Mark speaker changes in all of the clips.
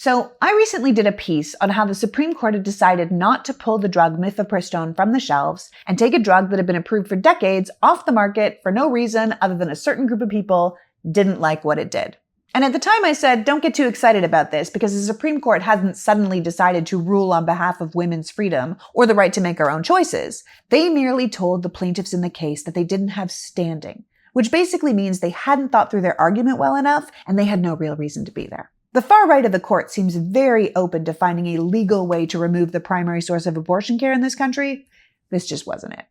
Speaker 1: So I recently did a piece on how the Supreme Court had decided not to pull the drug mifepristone from the shelves and take a drug that had been approved for decades off the market for no reason other than a certain group of people didn't like what it did. And at the time I said, don't get too excited about this because the Supreme Court hasn't suddenly decided to rule on behalf of women's freedom or the right to make our own choices. They merely told the plaintiffs in the case that they didn't have standing, which basically means they hadn't thought through their argument well enough and they had no real reason to be there. The far right of the court seems very open to finding a legal way to remove the primary source of abortion care in this country. This just wasn't it.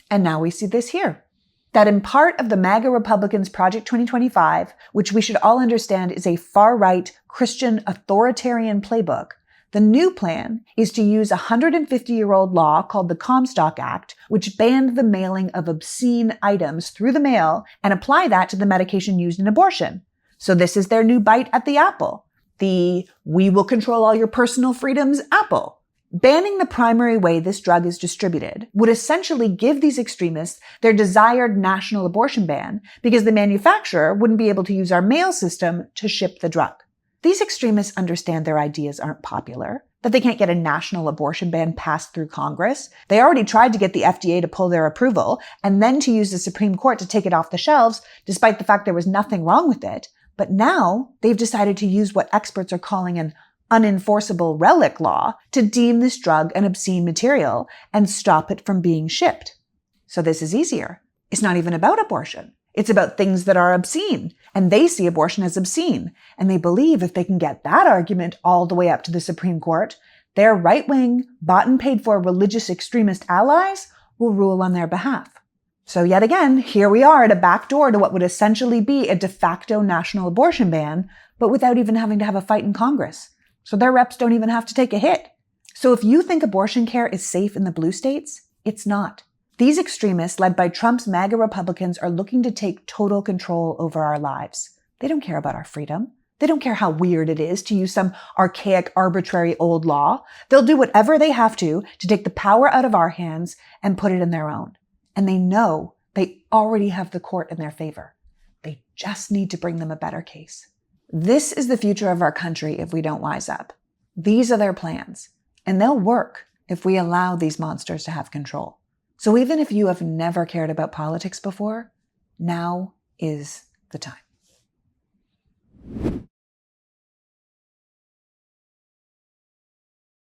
Speaker 1: And now we see this here. That in part of the MAGA Republicans' Project 2025, which we should all understand is a far-right Christian authoritarian playbook, the new plan is to use a 150-year-old law called the Comstock Act, which banned the mailing of obscene items through the mail and apply that to the medication used in abortion. So this is their new bite at the apple. The "we will control all your personal freedoms" apple. Banning the primary way this drug is distributed would essentially give these extremists their desired national abortion ban because the manufacturer wouldn't be able to use our mail system to ship the drug. These extremists understand their ideas aren't popular, that they can't get a national abortion ban passed through Congress. They already tried to get the FDA to pull their approval and then to use the Supreme Court to take it off the shelves, despite the fact there was nothing wrong with it. But now they've decided to use what experts are calling an unenforceable relic law to deem this drug an obscene material and stop it from being shipped. So this is easier. It's not even about abortion. It's about things that are obscene. And they see abortion as obscene. And they believe if they can get that argument all the way up to the Supreme Court, their right-wing, bought and paid for religious extremist allies will rule on their behalf. So yet again, here we are at a back door to what would essentially be a de facto national abortion ban, but without even having to have a fight in Congress. So their reps don't even have to take a hit. So if you think abortion care is safe in the blue states, it's not. These extremists, led by Trump's MAGA Republicans, are looking to take total control over our lives. They don't care about our freedom. They don't care how weird it is to use some archaic, arbitrary old law. They'll do whatever they have to take the power out of our hands and put it in their own. And they know they already have the court in their favor. They just need to bring them a better case. This is the future of our country if we don't wise up. These are their plans, and they'll work if we allow these monsters to have control. So even if you have never cared about politics before, now is the time.